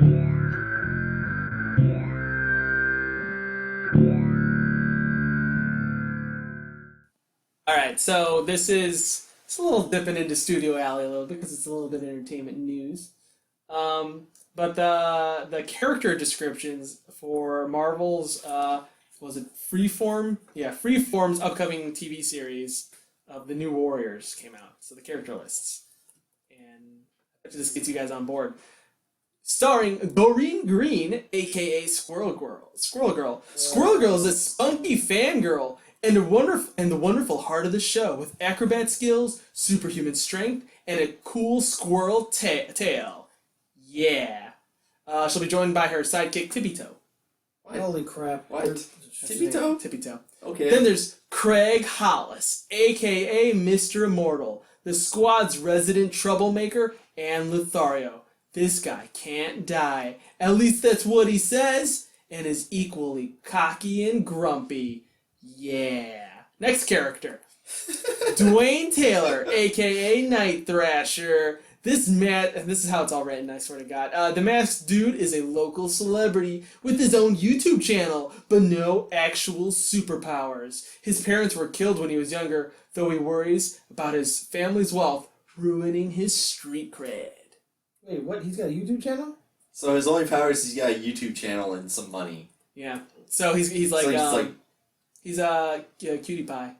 All right, so it's a little dipping into Studio Alley a little bit because it's a little bit of entertainment news. But the character descriptions for Marvel's was it Freeform? Yeah, Freeform's upcoming TV series of the New Warriors came out. So the character lists, and I bet this gets you guys on board. Starring Doreen Green, aka Squirrel Girl. Squirrel Girl is a spunky fangirl and the wonderful heart of the show with acrobat skills, superhuman strength, and a cool squirrel tail. Yeah. She'll be joined by her sidekick Tippy Toe. What? Holy crap! What? Tippy Toe? Tippy Toe. Okay. Then there's Craig Hollis, aka Mr. Immortal, the squad's resident troublemaker and Lothario. This guy can't die. At least that's what he says, and is equally cocky and grumpy. Yeah. Next character. Dwayne Taylor, aka Night Thrasher. This is how it's all written, I swear to God. The masked dude is a local celebrity with his own YouTube channel, but no actual superpowers. His parents were killed when he was younger, though he worries about his family's wealth ruining his street cred. Wait, what? He's got a YouTube channel? So his only power is he's got a YouTube channel and some money. Yeah. So he's like, he's Cutie Pie.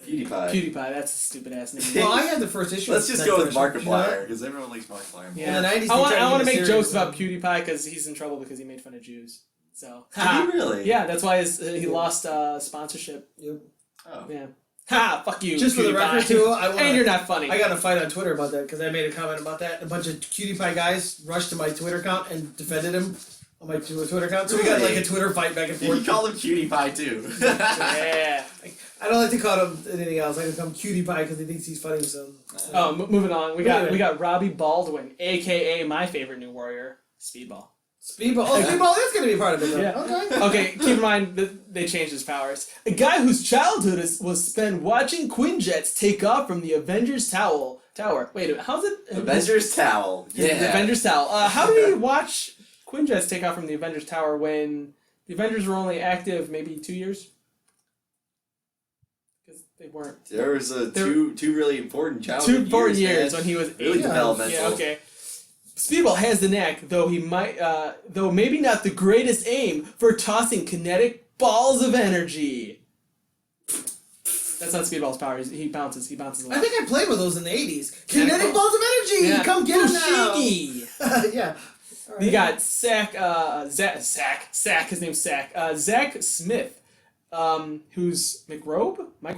PewDiePie. That's a stupid ass name. Well, I had the first issue. Let's just go with Markiplier, because everyone likes Markiplier. Yeah. In the 90s, I want to make jokes about PewDiePie because he's in trouble because he made fun of Jews. So. Did he really? Yeah, that's why he lost sponsorship. Yep. Oh. Yeah. Ha! Fuck you. Just for the record, too, and you're not funny. I got in a fight on Twitter about that because I made a comment about that. A bunch of Cutie Pie guys rushed to my Twitter account and defended him on my Twitter account. So we got like a Twitter fight back and forth. You call him Cutie Pie too. Yeah. I don't like to call him anything else. I can call him Cutie Pie because he thinks he's funny. So. Moving on. We got Robby Baldwin, aka my favorite new warrior, Speedball. Speedball. Oh, Speedball is going to be a part of it, though. Yeah. Okay, keep in mind that they changed his powers. A guy whose childhood was spent watching Quinjets take off from the Avengers Tower. Wait, how's it? Avengers Towel. Yeah. The Avengers Tower. How did he watch Quinjets take off from the Avengers Tower when the Avengers were only active maybe 2 years? Because they weren't. There was two really important childhood 2 important years man. when he was really developmental. Yeah, okay. Speedball has the knack, though maybe not the greatest aim, for tossing kinetic balls of energy. That's not Speedball's power. He bounces a lot. I think I played with those in the 80s. Kinetic balls of energy! Yeah. Come get them now! Yeah. Right. We got Zach, his name's Zach. Zach Smith, who's Microbe. A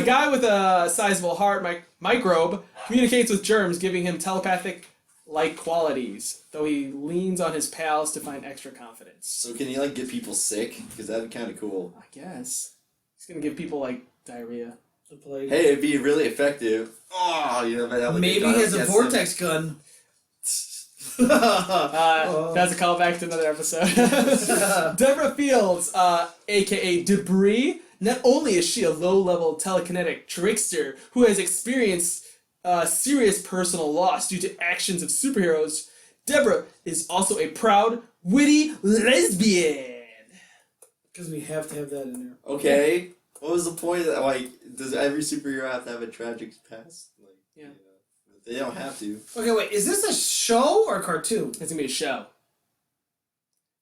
guy with a sizable heart, Microbe, communicates with germs, giving him telepathic-like qualities, though he leans on his pals to find extra confidence. So can he, get people sick? Because that'd be kind of cool. I guess. He's gonna give people, diarrhea. Hey, it'd be really effective. Oh, maybe he has a vortex gun. That's a callback to another episode. Deborah Fields, aka Debris. Not only is she a low-level telekinetic trickster who has experienced serious personal loss due to actions of superheroes, Deborah is also a proud, witty lesbian. Because we have to have that in there. Okay. What was the point of that? Does every superhero have to have a tragic past? Yeah. They don't have to. Okay, wait. Is this a show or a cartoon? It's gonna be a show.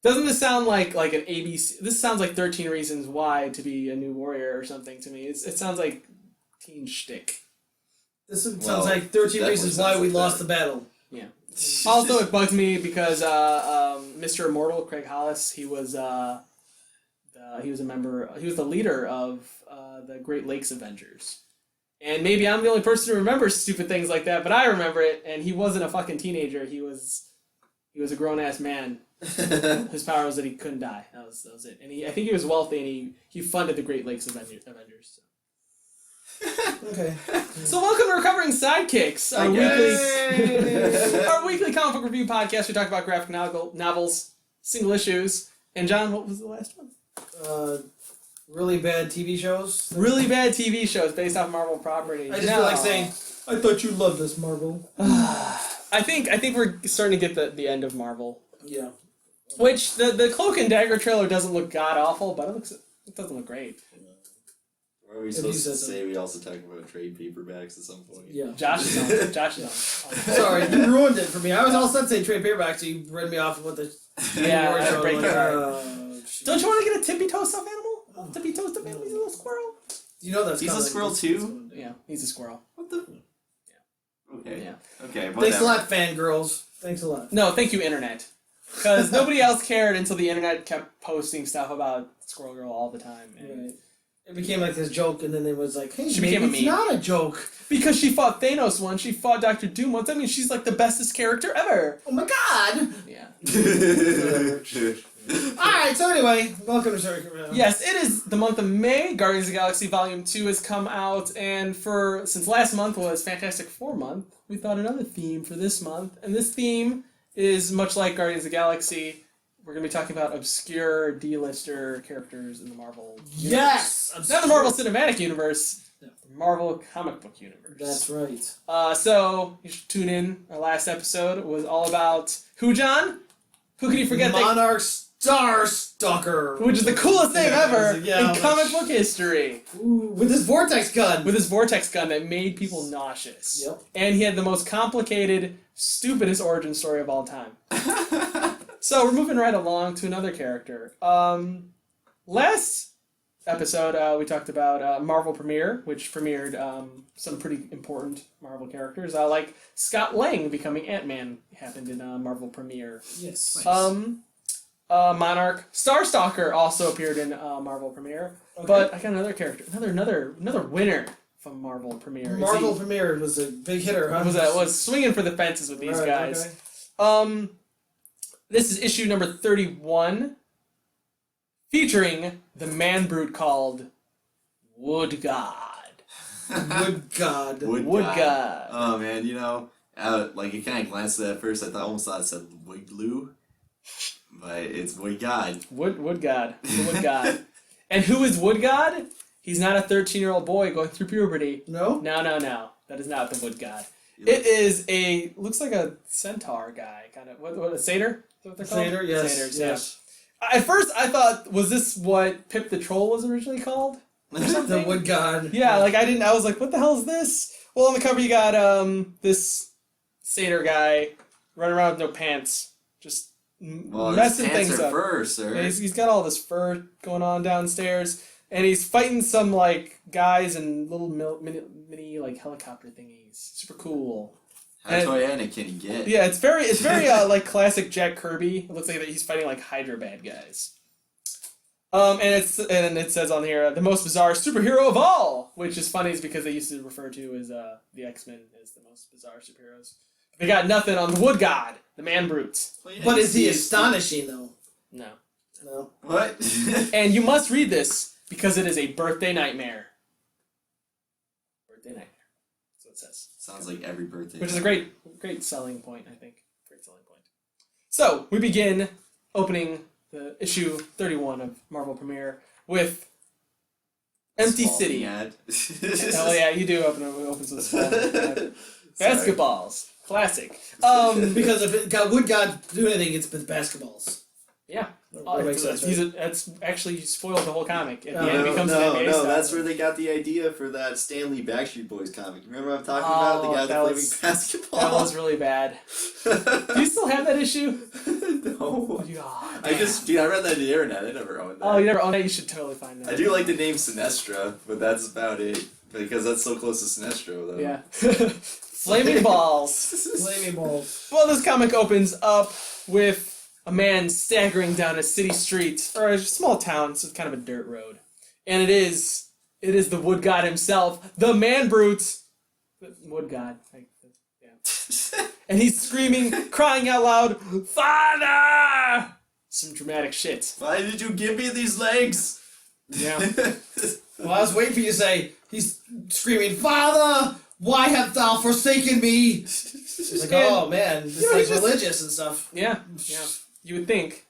Doesn't this sound like an ABC? This sounds like 13 Reasons Why to be a new warrior or something to me. It sounds like teen shtick. This sounds like 13 Reasons Why we lost the battle. Yeah. Also, it bugs me because Mr. Immortal, Craig Hollis, he was the leader of the Great Lakes Avengers. And maybe I'm the only person who remembers stupid things like that, but I remember it, and he wasn't a fucking teenager. He was a grown-ass man. His power was that he couldn't die. That was it. And I think he was wealthy, and he funded the Great Lakes Avengers. So. Okay. So welcome to Recovering Sidekicks, our weekly comic book review podcast. We talk about graphic novels, single issues. And John, what was the last one? Really bad TV shows. Really bad TV shows based off Marvel properties. I just feel like saying, I thought you loved us, Marvel. I think we're starting to get the end of Marvel. Yeah. Which the Cloak and Dagger trailer doesn't look god awful, but it doesn't look great. Are we supposed to say we also talk about trade paperbacks at some point? Yeah. Josh is on. Josh is on. Sorry, you ruined it for me. I was all set to say trade paperbacks, so you read me off of what the... Yeah, words that's are break like, your heart. shit. Don't you want to get a tippy toe stuffed animal? Oh, tippy toe stuffed animal. He's a little squirrel. You know that's He's a coming. squirrel too? Yeah, he's a squirrel. What the? Yeah. Okay. Yeah. Okay, whatever. Thanks a lot, fangirls. Thanks a lot. No, thank you, internet. Because nobody else cared until the internet kept posting stuff about Squirrel Girl all the time. And Right. It became like this joke, and then it was like, hey, She maybe became a it's meme. not a joke. Because she fought Thanos once, she fought Doctor Doom once. I mean, she's like the bestest character ever. Oh my god! Yeah. Alright, so anyway, welcome to Circuit. Yes, it is the month of May. Guardians of the Galaxy Volume 2 has come out, and since last month was Fantastic Four month, we thought another theme for this month. And this theme is much like Guardians of the Galaxy. We're going to be talking about obscure D-lister characters in the Marvel universe. Yes! Not the Marvel Cinematic Universe, the Marvel comic book universe. That's right. So, you should tune in. Our last episode was all about who, John? Who can you forget? Monarch Starstalker. Which is the coolest thing ever yeah, in comic book history. Ooh, with his vortex gun. With his vortex gun that made people nauseous. Yep. And he had the most complicated, stupidest origin story of all time. So we're moving right along to another character. Last episode, we talked about Marvel Premiere, which premiered some pretty important Marvel characters. Like Scott Lang becoming Ant-Man happened in Marvel Premiere. Yes. Monarch Starstalker also appeared in Marvel Premiere. Okay. But I got another character, another winner from Marvel Premiere. Marvel Premiere was a big hitter, huh? Was swinging for the fences with these Right, guys. okay. This is issue number 31, featuring the man brute called Wood God. Wood God. Wood God. Oh man, like you kind of glanced at it at first. I almost thought it said Wood Glue, but it's Wood God. Wood God. The Wood God. And who is Wood God? He's not a 13-year-old boy going through puberty. No? No. That is not the Wood God. It is looks like a centaur guy, kind of. What a satyr? Is that what they're called? Satyr, yes. Satyrs, yes. yeah. At first, I thought, was this what Pip the Troll was originally called? The Wood God. Yeah, I was like, what the hell is this? Well, on the cover you got this satyr guy running around with no pants, just messing things up. Fur, sir. Yeah, he's got all this fur going on downstairs, and he's fighting some like guys in little mini like helicopter thingies. Super cool. How toyetic can he get? Yeah, it's very like classic Jack Kirby. It looks like that he's fighting like Hydra bad guys. And it says on here the most bizarre superhero of all, which is funny, is because they used to refer to as the X-Men as the most bizarre superheroes. They got nothing on the Wood God, the man brute. Well, yeah, But is he astonishing, though? No. No. What? And you must read this because it is a birthday nightmare. Birthday nightmare. That's what it says. Sounds like every birthday. Which is a great selling point, I think. Great selling point. So, we begin opening the issue 31 of Marvel Premiere with Empty Small City. ad. Oh yeah, you do opens with small ad. Basketballs. Classic. Because if Wood God do anything, it's with basketballs. Yeah. That makes sense, right? That's actually spoiled the whole comic. At the No, end, it becomes an NBA no, style. that's where they got the idea for that Stanley Backstreet Boys comic. Remember what I'm talking Oh, about? The guy that with was- flaming basketball? That was really bad. Do you still have that issue? No. Oh, God, I read that on the internet. I never owned that. Oh, you never owned that? You should totally find that. I do like the name Sinestro, but that's about it. Because that's so close to Sinestro, though. Yeah. Flaming balls. Flaming balls. Well, this comic opens up with a man staggering down a city street, or a small town, so it's kind of a dirt road. And it is the Wood God himself, the man brute. Wood God. Yeah. And he's screaming, crying out loud, "Father!" Some dramatic shit. Why did you give me these legs? Yeah. Well, I was waiting for you to say, he's screaming, Father, why hast thou forsaken me? It's like, oh man, this You know, is he just- religious and stuff. Yeah. You would think.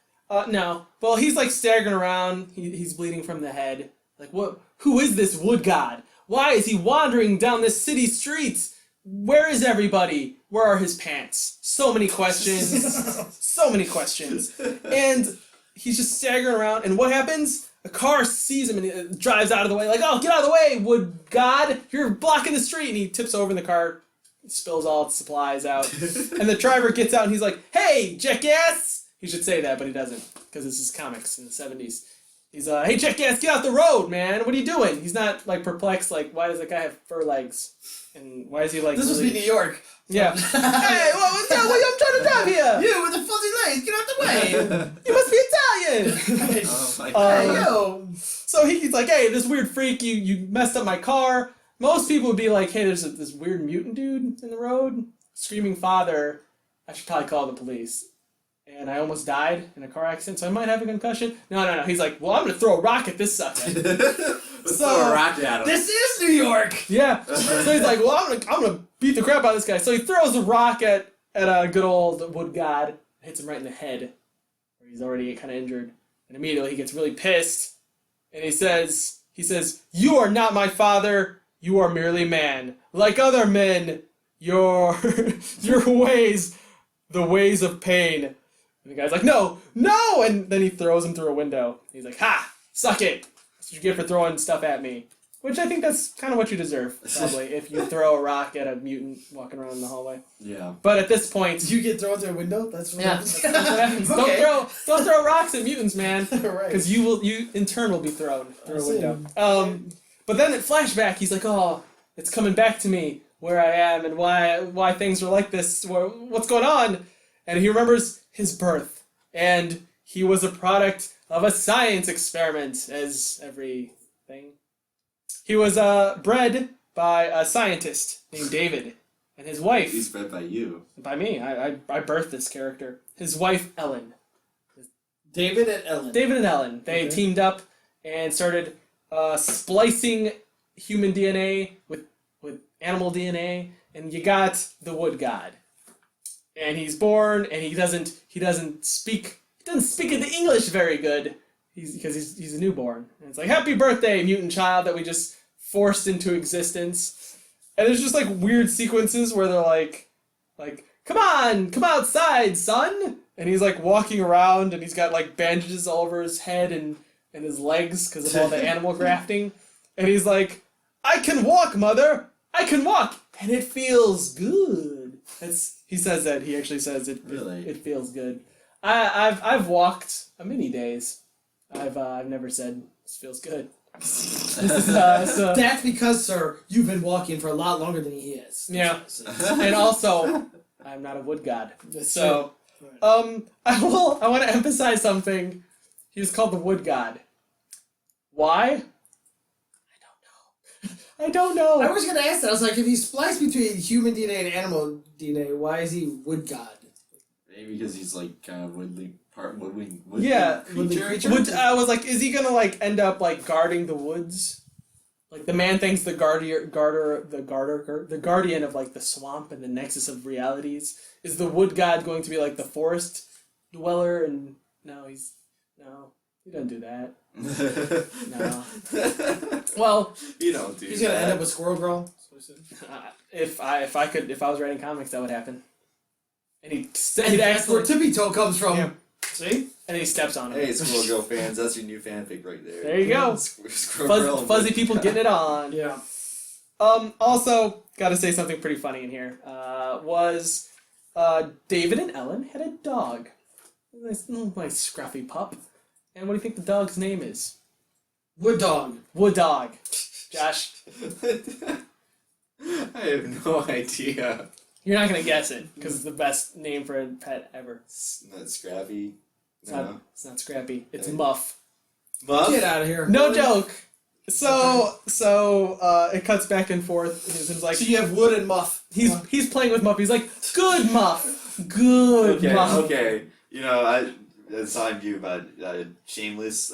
No. Well, he's like staggering around. He's bleeding from the head. Like, what? Who is this Wood God? Why is he wandering down this city streets? where is everybody? Where are his pants? So many questions. So many questions. And he's just staggering around, and what happens? A car sees him and it drives out of the way, like, oh, get out of the way, wood god, you're blocking the street. And he tips over in the car, spills all its supplies out. And the driver gets out and he's like, hey, jackass! He should say that, but he doesn't, because this is comics in the 70s. He's hey, jackass, get out the road, man. What are you doing? He's not, like, perplexed, like, why does that guy have fur legs? And why is he, like, This must be New York. Yeah. Hey, what's that? What I'm trying to drive here? You with the fuzzy legs, get out the way! You must be Italian! Oh my Hey, god. yo! So he's like, hey, this weird freak, you messed up my car. Most people would be like, hey, there's this weird mutant dude in the road. Screaming father. I should probably call the police. And I almost died in a car accident, so I might have a concussion. No. He's like, well, I'm going to throw a rock at this sucker. Let's throw a rock at him. This is New York! Yeah. So he's like, well, I'm gonna beat the crap out of this guy. So he throws a rock at a good old wood god. Hits him right in the head, where he's already kind of injured. And immediately he gets really pissed. And he says, you are not my father. You are merely man. Like other men, your ways, the ways of pain. And the guy's like, no! And then he throws him through a window. He's like, ha! Suck it! That's what you get for throwing stuff at me. Which I think that's kind of what you deserve, probably, if you throw a rock at a mutant walking around in the hallway. Yeah. But at this point... You get thrown through a window? That's what That's what happens. Okay. Don't throw rocks at mutants, man. Right. Because you in turn will be thrown through a window. But then at flashback, he's like, oh, it's coming back to me where I am and why things are like this. What's going on? And he remembers his birth. And he was a product of a science experiment, as everything. He was bred by a scientist named David. And his wife... He's bred by you. By me. I birthed this character. His wife, Ellen. David and Ellen. David and Ellen. They teamed up and started splicing human DNA with animal DNA, and you got the wood god. And he's born, and he doesn't speak the English very good. Because he's a newborn. And it's like, happy birthday, mutant child that we just forced into existence. And there's just like weird sequences where they're like, come on, come outside, son. And he's like walking around, and he's got like bandages all over his head and his legs because of all the animal grafting. And he's like, I can walk, mother. I can walk, and it feels good. He says that. He actually says it. Really? It feels good. I've walked many days. I've never said this feels good. That's because, sir, you've been walking for a lot longer than he is. Yeah. And also, I'm not a wood god. So, I want to emphasize something. He was called the wood god. Why? I don't know. I was going to ask that. I was like, if he spliced between human DNA and animal DNA, why is he wood god? Maybe because he's like kind of woodly Yeah, creature. I was like, is he gonna like end up like guarding the woods? Like the man thinks the guardian of like the swamp and the nexus of realities. Is the wood god going to be like the forest dweller? And no, he doesn't do that. No. Well, you don't do. He's gonna end up with Squirrel Girl. if I was writing comics, that would happen. And And that's where Tippy Toe comes from. Yeah. See? And he steps on him. Hey, Squirrel Girl fans, that's your new fanfic right there. There you go. Fuzzy people getting it on. Yeah. Also, gotta say something pretty funny in here. David and Ellen had a dog. Nice scruffy pup. And what do you think the dog's name is? Wood Dog. Wood Dog. Josh, I have no idea. you're not gonna guess it because it's the best name for a pet ever. It's not Scrappy. It's not Scrappy. It's Muff. Muff? Get out of here. No Really? joke. So it cuts back and forth. It's like So you have Wood and Muff. he's playing with Muff. He's like, good Muff, good Muff. Okay. You know, I saw a view about Shameless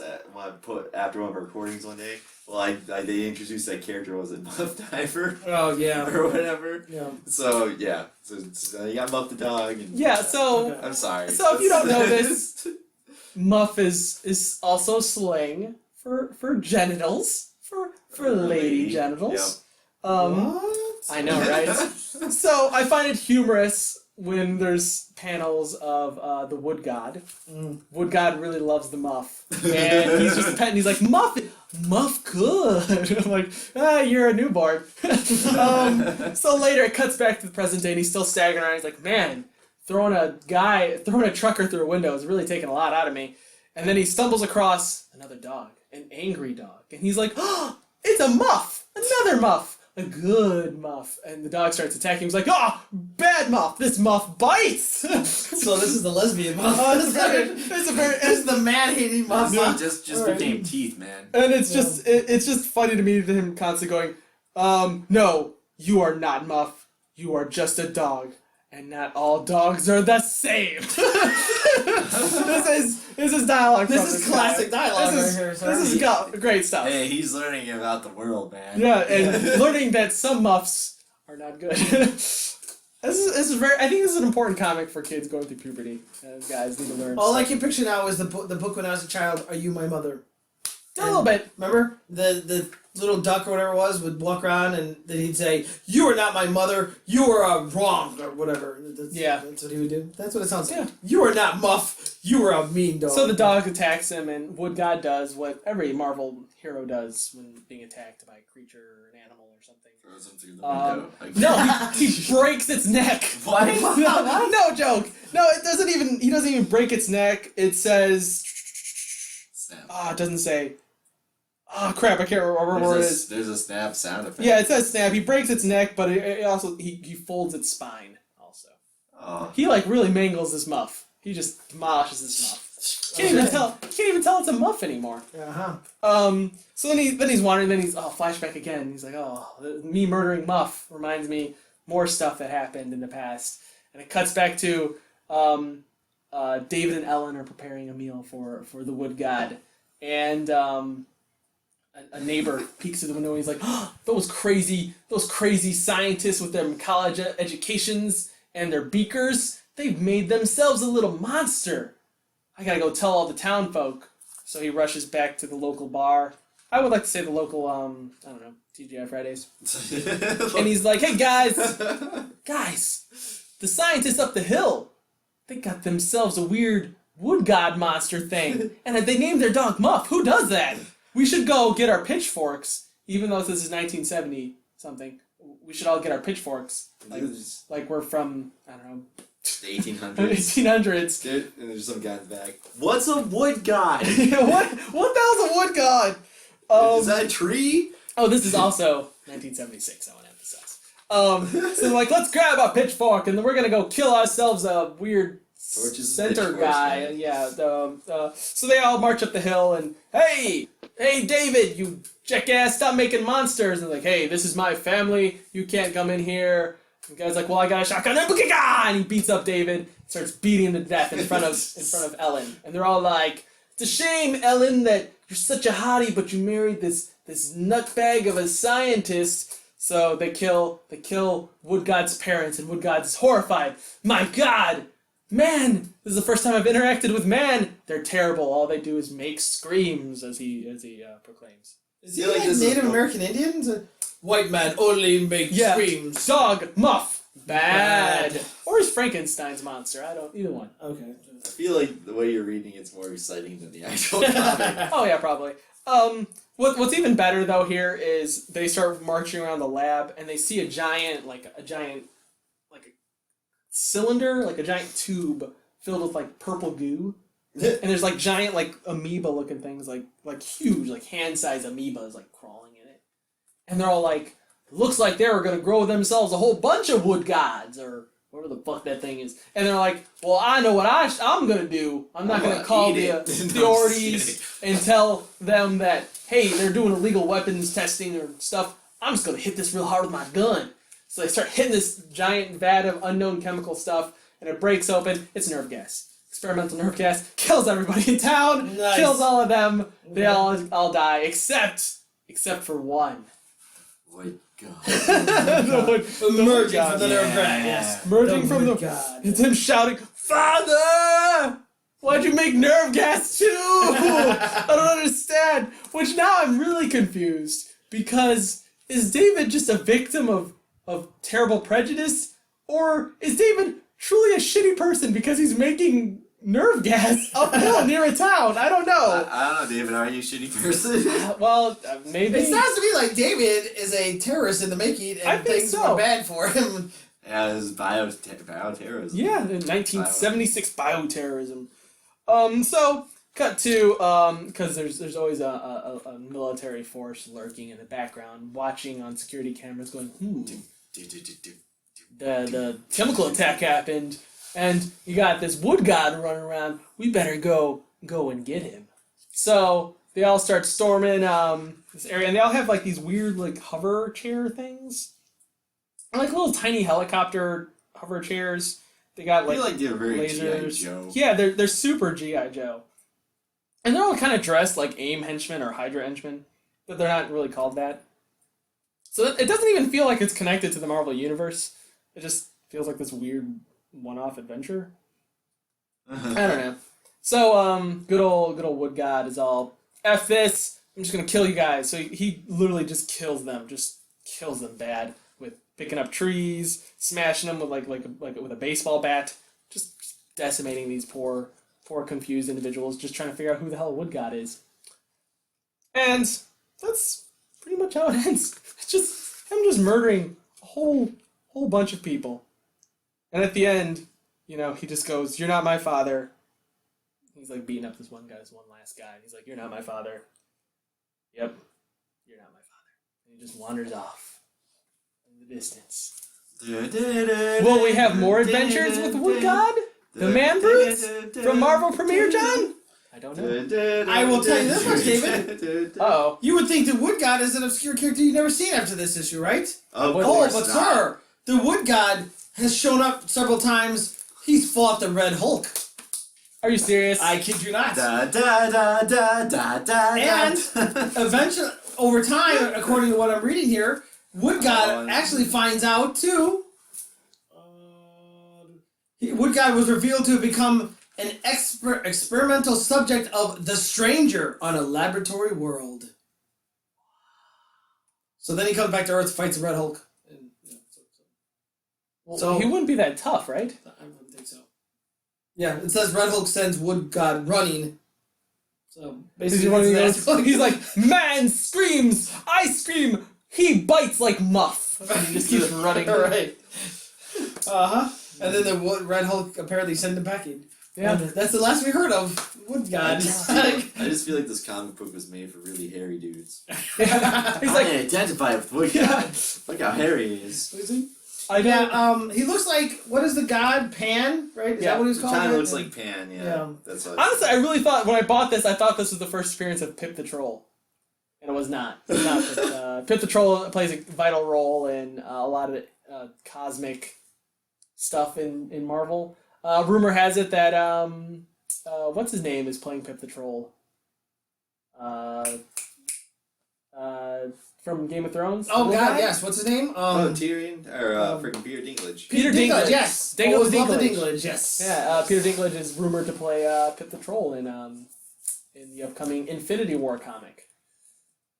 after one of our recordings one day. Well, they introduced that character, was it Muff Diver? Oh, yeah. Or whatever. Yeah. So, yeah. So you got Muff the dog. And, Yeah. So I'm sorry. So if you don't know this, Muff is also slang for genitals, for lady genitals. What? I know, right? So I find it humorous when there's panels of the Wood God. Wood God really loves the Muff, and he's just petting. He's like, Muff, good. I'm like, you're a newborn. So later it cuts back to the present day, and he's still staggering around. He's like, man, throwing a trucker through a window is really taking a lot out of me. And then he stumbles across another dog, an angry dog, and he's like, oh, it's a Muff, another Muff. A good Muff. And the dog starts attacking him. He's like, bad Muff. This Muff bites. So this is the lesbian Muff. This is the man-hating Muff. Just became teeth, man. And it's just funny to me to him constantly going, no, you are not Muff. You are just a dog. And not all dogs are the same. This is dialogue. This is classic dialogue right here. This is great stuff. Hey, he's learning about the world, man. Yeah, and learning that some Muffs are not good. This is very. I think this is an important comic for kids going through puberty. Guys need to learn. All I can picture now is the book when I was a child. Are You My Mother? A little bit. Remember the little duck or whatever it was would walk around and then he'd say, "You are not my mother. You are wrong," or whatever. That's what he would do. That's what it sounds like. Yeah. You are not Muff. You are a mean dog. So the dog attacks him, and Wood God does what every Marvel hero does when being attacked by a creature or an animal or something. Throws him through the window. No, he breaks its neck. What? No joke. No, it doesn't even. He doesn't even break its neck. It says. Snap. It doesn't say. Oh crap! I can't remember where it is. There's a snap sound effect. Yeah, it says snap. He breaks its neck, but it also he folds its spine. Also, he like really mangles this Muff. He just demolishes this Muff. Can't even tell it's a Muff anymore. So then he's wandering. Then he's flashback again. He's like, me murdering Muff reminds me more stuff that happened in the past. And it cuts back to David and Ellen are preparing a meal for the Wood God, and a neighbor peeks through the window and he's like, those crazy scientists with their college educations and their beakers, they've made themselves a little monster. I gotta go tell all the town folk. So he rushes back to the local bar. I would like to say the local, I don't know, TGI Fridays. And he's like, hey guys, the scientists up the hill, they got themselves a weird wood god monster thing. And they named their dog Muff. Who does that? We should go get our pitchforks, even though this is 1970 something. We should all get our pitchforks, like we're from, I don't know, the 1800s. 1800s. Dude, and there's some guy in the back. What's a wood god? What the hell's a wood god? Is that a tree? Oh, this is also 1976. I want to emphasize. So like, let's grab a pitchfork, and then we're gonna go kill ourselves a weird center guy. Man. Yeah. So they all march up the hill, and hey, David, you jackass, stop making monsters. And like, hey, this is my family. You can't come in here. And the guy's like, well, I got a shotgun. And he beats up David, starts beating him to death in front of Ellen. And they're all like, it's a shame, Ellen, that you're such a hottie, but you married this nutbag of a scientist. So they kill Wood God's parents, and Wood God is horrified. My God, man, this is the first time I've interacted with man. They're terrible. All they do is make screams, as he proclaims. Is he like Native American Indians? White man only makes screams. Dog, Muff, bad. Or is Frankenstein's monster? Either one. Okay. I feel like the way you're reading it's more exciting than the actual comic. Oh yeah, probably. What's even better though here is they start marching around the lab and they see a giant cylinder, like a giant tube filled with like purple goo. And there's like giant like amoeba looking things, like huge, like hand-sized amoebas like crawling in it. And they're all like, looks like they were gonna grow themselves a whole bunch of wood gods or whatever the fuck that thing is. And they're like, well, I know what I'm gonna do. I'm not gonna call the authorities and tell them that, hey, they're doing illegal weapons testing or stuff. I'm just gonna hit this real hard with my gun. So they start hitting this giant vat of unknown chemical stuff, and it breaks open. It's nerve gas. Experimental nerve gas. Kills everybody in town. Nice. Kills all of them. They all die, except for one. Wood god. Emerging from the nerve gas. Emerging from the god. It's him shouting, Father! Why'd you make nerve gas too? I don't understand. Which now I'm really confused, because is David just a victim of of terrible prejudice, or is David truly a shitty person because he's making nerve gas uphill near a town? I don't know. I don't know, David. Are you a shitty person? Maybe. It sounds to me like David is a terrorist in the making, and things were bad for him. Yeah, it was bioterrorism. Yeah, in 1976 bioterrorism. So cut to because there's always a military force lurking in the background, watching on security cameras, going, the chemical attack happened, and you got this wood god running around. We better go and get him. So they all start storming this area, and they all have like these weird like hover chair things, like little tiny helicopter hover chairs. They got like, they're very lasers. G.I. Joe. Yeah, they're super G.I. Joe, and they're all kind of dressed like AIM henchmen or Hydra henchmen, but they're not really called that. So it doesn't even feel like it's connected to the Marvel Universe. It just feels like this weird one-off adventure. I don't know. So, good old Wood God is all, F this, I'm just gonna kill you guys. So he literally just kills them bad with picking up trees, smashing them with like with a baseball bat, just decimating these poor confused individuals, just trying to figure out who the hell Wood God is. And that's pretty much how it ends. It's just him just murdering a whole bunch of people. And at the end, he just goes, "You're not my father." He's like beating up this one last guy. And he's like, "You're not my father." Yep, you're not my father. And he just wanders off in the distance. Will we have more adventures with Wood God? The Man Brutes? From Marvel Premiere, John? I don't know. I will tell you this much, David. Uh-oh. You would think the Wood God is an obscure character you've never seen after this issue, right? But sir, the Wood God has shown up several times. He's fought the Red Hulk. Are you serious? I kid you not. Da, da, da, da, da, da, And eventually, over time, according to what I'm reading here, Wood God actually finds out too. Wood God was revealed to have become an experimental subject of the Stranger on a laboratory world. So then he comes back to Earth, fights the Red Hulk. And, so he wouldn't be that tough, right? I wouldn't think so. Yeah, it says Red Hulk sends Wood God running. So basically, he's like, "Man screams, I scream, he bites like Muff." And he just keeps running. Right. And then the Red Hulk apparently sent him packing. Yeah, that's the last we heard of Wood God. I just feel like this comic book was made for really hairy dudes. He's like, I identify with Wood God. Look how hairy he is. Is he? He looks like, what is the god? Pan, right? Is that what he's called? Kind of looks like Pan, yeah. That's what honestly, I really thought, when I bought this, I thought this was the first appearance of Pip the Troll. And it was not. It's not. Pip the Troll plays a vital role in a lot of cosmic stuff in Marvel. Rumor has it that, what's his name is playing Pip the Troll? From Game of Thrones. Oh God, yes. What's his name? Tyrion or freaking Peter Dinklage. Peter Dinklage. Yes. Dinklage. Dinklage. Yes. Yeah. Peter Dinklage is rumored to play Pip the Troll in the upcoming Infinity War comic.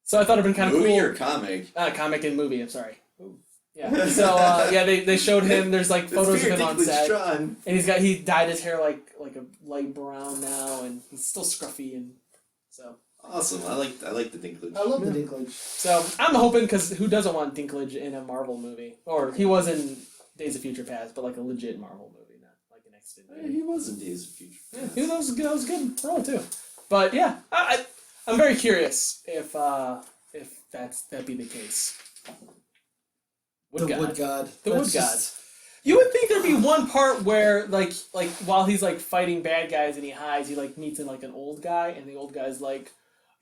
So I thought it'd been kind of cool. Movie or comic? Comic and movie. I'm sorry. Ooh. Yeah. So they showed him. There's like photos of him on set, and he dyed his hair like a light brown now, and he's still scruffy and so. Awesome. I like the Dinklage. I love the Dinklage. So I'm hoping, because who doesn't want Dinklage in a Marvel movie? Or he was in Days of Future Past, but like a legit Marvel movie, not like an extended movie. He was in Days of Future Past. Yeah, that was a good role too. But yeah, I'm very curious if that'd be the case. Wood God. The Wood God. You would think there'd be one part where like while he's like fighting bad guys and he hides, he like meets in like an old guy, and the old guy's like,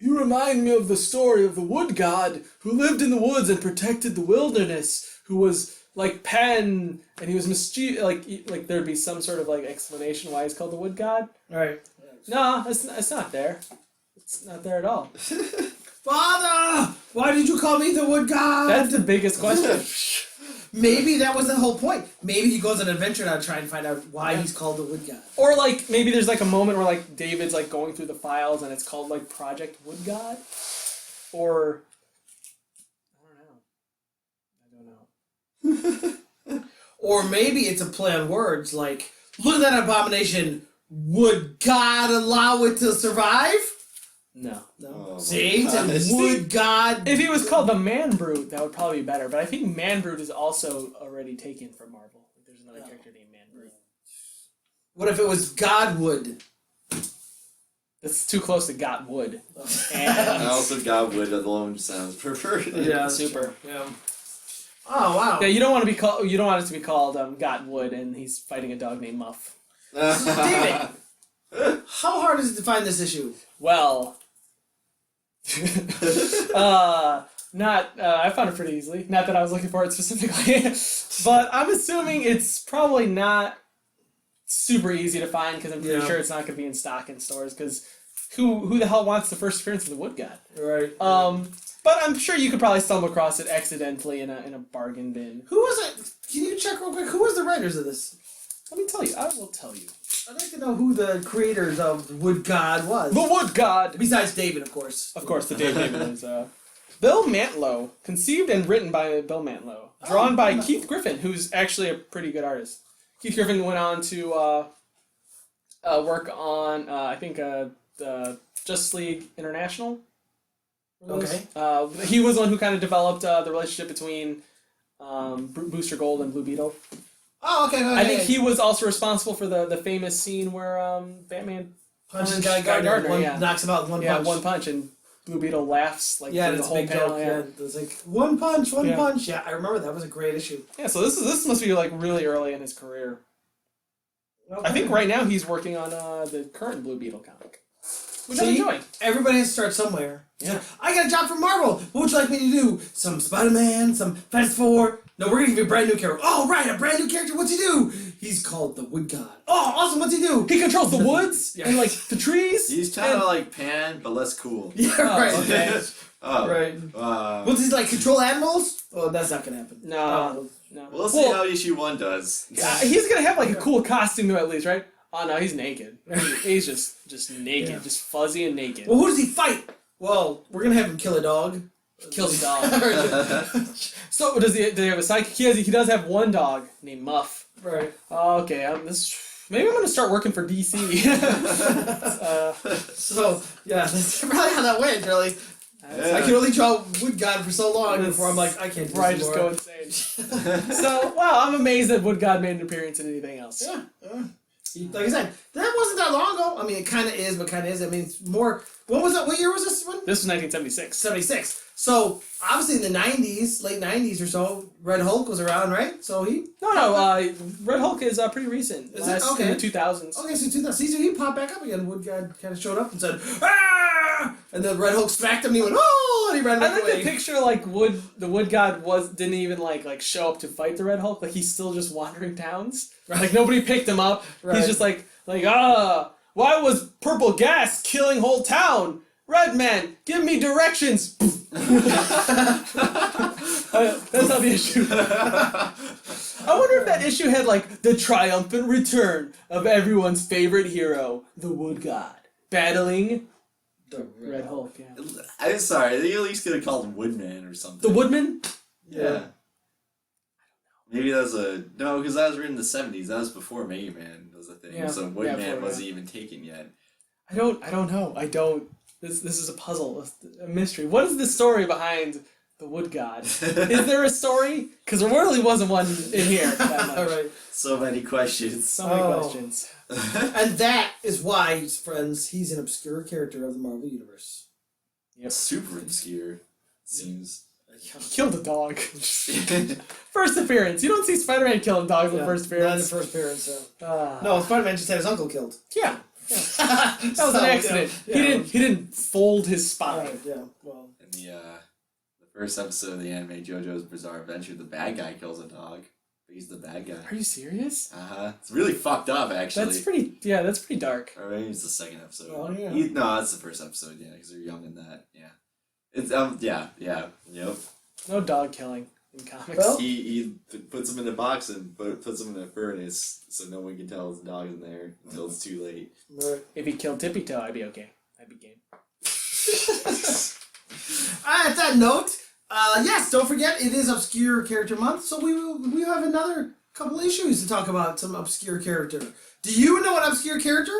"You remind me of the story of the Wood God who lived in the woods and protected the wilderness, who was like Pan, and he was mischievous." Like there'd be some sort of like explanation why he's called the Wood God. Right. No, it's not there. It's not there at all. Father, why did you call me the Wood God? That's the biggest question. Maybe that was the whole point. Maybe he goes on an adventure now to try and find out why he's called the Wood God. Or like maybe there's like a moment where like David's like going through the files and it's called like Project Wood God. Or I don't know. Or maybe it's a play on words, like, look at that abomination. Would God allow it to survive? No. Oh, See? Would God... If he was called the Man Brute, that would probably be better. But I think Man Brute is also already taken from Marvel. There's another character named Man Brute. What if it was God would? That's too close to Got Wood. I also got Wood alone sounds preferred. Yeah, super. Yeah. Oh, wow. Yeah, you don't want to be called. You don't want it to be called Got Wood, and he's fighting a dog named Muff. David, how hard is it to find this issue? Well, I found it pretty easily. Not that I was looking for it specifically, but I'm assuming it's probably not super easy to find because I'm pretty sure it's not going to be in stock in stores. Because who the hell wants the first appearance of the Wood God? Right. But I'm sure you could probably stumble across it accidentally in a bargain bin. Who was it? Can you check real quick? Who was the writers of this? Let me tell you. I will tell you. I'd like to know who the creators of the Wood God was. The Wood God! Besides David, of course. Of course, the Dave David is Bill Mantlo. Conceived and written by Bill Mantlo. Drawn by Keith Griffin, who's actually a pretty good artist. Keith Griffin went on to work on, I think, the Justice League International. Okay. He was the one who kind of developed the relationship between Booster Gold and Blue Beetle. Oh, okay. I think he was also responsible for the famous scene where Batman punches Guy Gardner. Knocks him out with one punch. Yeah, one punch, and Blue Beetle laughs through the whole big panel. joke. Yeah, it's like one punch. Yeah, I remember that was a great issue. Yeah, so this must be like really early in his career. Okay. I think right now he's working on the current Blue Beetle comic, which I'm enjoying. Everybody has to start somewhere. Yeah. I got a job from Marvel. What would you like me to do? Some Spider-Man, some Fast Four. No, we're gonna give you a brand new character. Oh, right, a brand new character. What's he do? He's called the Wood God. Oh, awesome. What's he do? He controls the woods and like the trees. He's kind of like Pan, but less cool. Yeah, right. Okay. Right. What's he like? Control animals? Oh, that's not gonna happen. No. We'll see how issue 1 does. He's gonna have like a cool costume though, at least, right? Oh no, he's naked. He's just naked, just fuzzy and naked. Well, who does he fight? Well, we're gonna have him kill a dog. Kills a dog. So does he have a sidekick? He does have one dog named Muff. Right. Okay, maybe I'm gonna start working for DC. So yeah, that's probably how that went. Really, Yeah. I can only draw Wood God for so long before I'm like, I can't do this right, just anymore. go insane. So, well, I'm amazed that Wood God made an appearance in anything else. Yeah. Like I said, that wasn't that long ago. I mean, it kind of is, but kind of is. I mean, it's more. What was that? What year was this one? This was 1976. 76. So obviously in the 90s, late 90s or so, Red Hulk was around, right? So he. No. Red Hulk is pretty recent. Is it? Okay. In the 2000s. Okay, so 2000. See, so he popped back up again. Wood God kind of showed up and said, "Ah!" And then Red Hulk smacked him and he went, "Oh!" And he ran I back like away. the picture like the Wood God didn't even like show up to fight the Red Hulk. Like he's still just wandering towns. Right. Like nobody picked him up. Right. He's just like why was purple gas killing whole town? Red man, give me directions. That's how the issue. I wonder if that issue had like the triumphant return of everyone's favorite hero, the Wood God, battling The Red Hulk. Yeah. I'm sorry, they at least could have called him Woodman or something. The Woodman? Yeah. Maybe that was no, because that was written in the 70s. That was before Mega Man was a thing. Yeah. So Woodman before, wasn't even taken yet. I don't know. This is a puzzle, a mystery. What is the story behind the Wood God? Is there a story? Because there really wasn't one in here. That much. All right. So many questions. So many questions. And that is why, friends, he's an obscure character of the Marvel Universe. Yep. Super obscure, seems. He killed a dog. First appearance. You don't see Spider-Man killing dogs in the first appearance. Not in the first appearance, so. No, Spider-Man just had his uncle killed. Yeah. That was an accident. Yeah. He didn't fold his spine. Right, yeah, well. In the first episode of the anime JoJo's Bizarre Adventure, the bad guy kills a dog. But he's the bad guy. Are you serious? It's really fucked up, actually. That's pretty dark. Or maybe it's the second episode. Oh, yeah. No, that's the first episode, yeah, because they're young in that, yeah. It's, yep. No dog killing in comics. Well, He puts him in a box and puts him in a furnace so no one can tell his dog's in there until it's too late. right. If he killed Tippy Toe, I'd be okay. I'd be game. At that note, Yes, don't forget, it is Obscure Character Month, so we have another couple issues to talk about some obscure character. Do you know an obscure character?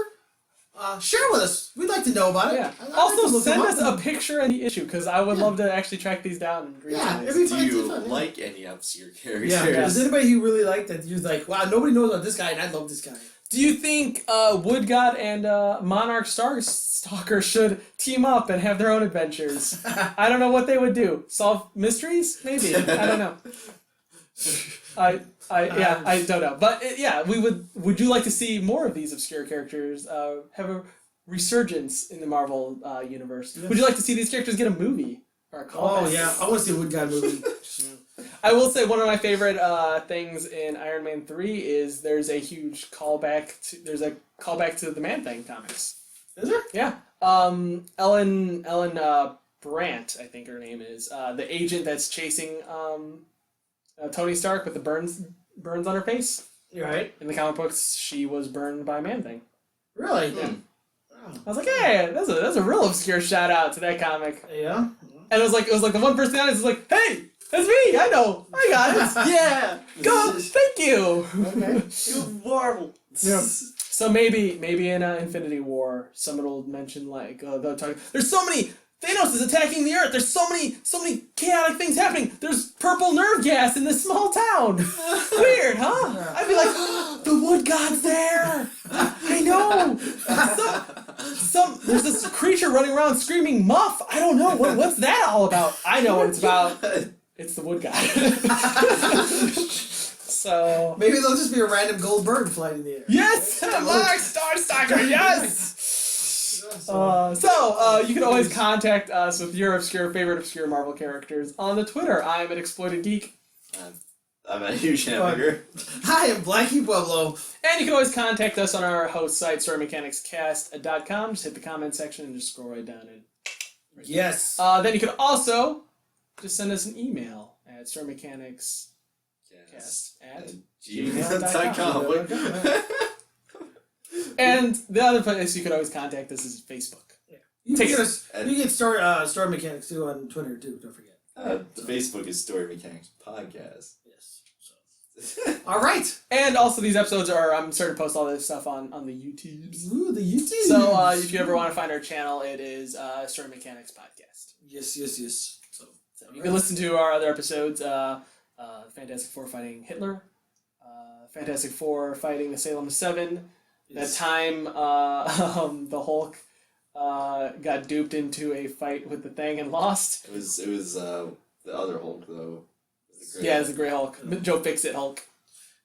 Share with us. We'd like to know about it. Yeah. I'd like Also, to look send them us up. a picture in the issue, because I would love to actually track these down and read Yeah, these. it'd be Do fun. you Fun, like any obscure characters? Yeah, is there anybody you really like that you're like, wow, nobody knows about this guy, and I love this guy? Do you think Wood God and Monarch Stalker should team up and have their own adventures? I don't know what they would do. Solve mysteries? Maybe. I don't know. I don't know. But we would. Would you like to see more of these obscure characters have a resurgence in the Marvel universe? Yes. Would you like to see these characters get a movie or a callback? Oh yeah, I want to see a Wood God movie. I will say one of my favorite things in Iron Man 3 is there's a huge callback to the Man-Thing comics. Is there? Yeah. Ellen Brandt, I think her name is, the agent that's chasing Tony Stark with the burns on her face. You're right. In the comic books, she was burned by Man-Thing. Really? Yeah. Oh. I was like, hey, that's a real obscure shout out to that comic. Yeah. And it was like the one person on it is like, hey, that's me. I know. I got it. Yeah! Go. Thank you. Okay. You Marvel! Yeah. So maybe in Infinity War, someone will mention like they'll talk. There's so many. Thanos is attacking the Earth. There's so many chaotic things happening. There's purple nerve gas in this small town. Weird, huh? I'd be like, the Wood God's there. I know. There's this creature running around screaming Muff. I don't know what's that all about. I know what it's about. It's the Wood God. So Maybe there'll just be a random gold bird flying in the air. yes, Monarch Stalker. Yes. So you can always contact us with your favorite obscure Marvel characters on the Twitter. I'm an Exploited Geek. I'm a huge hamburger. Hi, I'm Blackie Pueblo. And you can always contact us on our host site, StoryMechanicsCast.com. Just hit the comment section and just scroll right down. Yes. Then you can also just send us an email at StoryMechanicsCast at gmail.com. And the other place you could always contact us is Facebook. Yeah. You Take can it. get us. You get Story Mechanics too on Twitter too. Don't forget. Facebook is Story Mechanics Podcast. Yes. So. All right. And also these episodes I'm starting to post all this stuff on the YouTubes. Ooh, the YouTube. So if you ever want to find our channel, it is Story Mechanics Podcast. Yes. So You can listen to our other episodes, Fantastic Four fighting Hitler, Fantastic Four fighting the Salem 7, that time the Hulk got duped into a fight with the Thing and lost. It was the other Hulk though. Yeah, it's a Grey Hulk. Joe Fix-It Hulk.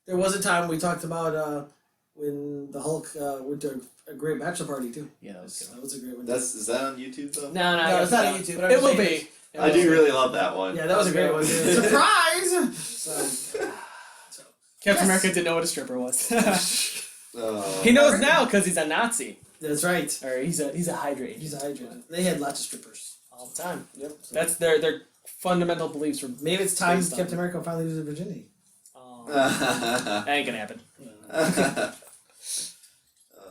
There was a time we talked about when the Hulk went to a great bachelor party too. Yeah, that was good. That was a great one. Is that on YouTube though? No, it's not on YouTube. But It will be. I do really love that one. Yeah, that was a great one. Surprise! So, Captain America didn't know what a stripper was. Oh. He knows now because he's a Nazi. that's right. Or he's a Hydra agent. He's a Hydra. They had lots of strippers. All the time. Yep. So That's their fundamental beliefs. Were maybe it's time based on- Captain America finally loses virginity. That ain't gonna happen.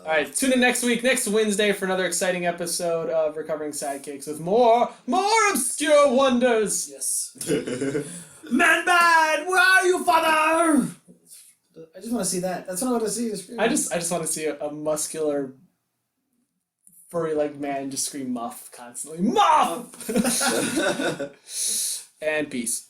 Alright, tune in next week, next Wednesday, for another exciting episode of Recovering Sidekicks with more obscure wonders. Yes. Man bad, where are you, father? I just want to see that. That's what I want to see. I just want to see a muscular, furry-legged man just scream Muff constantly. Muff! And peace.